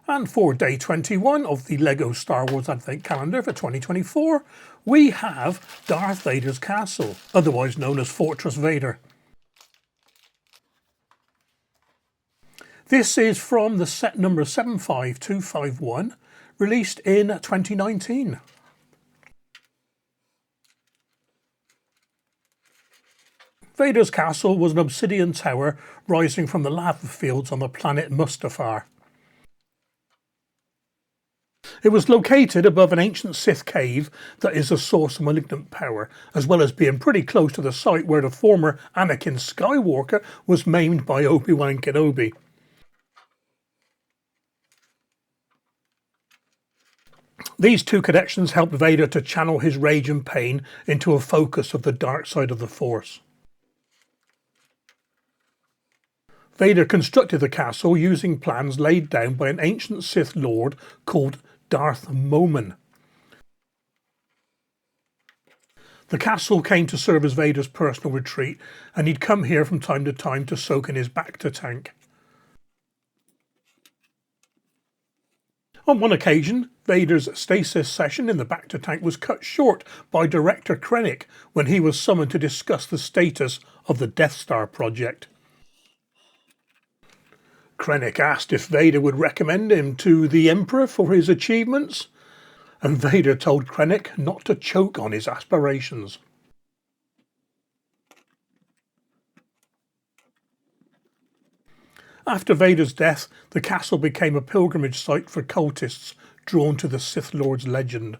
And for day 21 of the LEGO Star Wars Advent Calendar for 2024, we have Darth Vader's castle, otherwise known as Fortress Vader. This is from the set number 75251, released in 2019. Vader's castle was an obsidian tower rising from the lava fields on the planet Mustafar. It was located above an ancient Sith cave that is a source of malignant power, as well as being pretty close to the site where the former Anakin Skywalker was maimed by Obi-Wan Kenobi. These two connections helped Vader to channel his rage and pain into a focus of the dark side of the Force. Vader constructed the castle using plans laid down by an ancient Sith Lord called Darth Vader. The castle came to serve as Vader's personal retreat, and he'd come here from time to time to soak in his Bacta tank. On one occasion, Vader's stasis session in the Bacta tank was cut short by Director Krennic when he was summoned to discuss the status of the Death Star project. Krennic asked if Vader would recommend him to the Emperor for his achievements, and Vader told Krennic not to choke on his aspirations. After Vader's death, the castle became a pilgrimage site for cultists drawn to the Sith Lord's legend.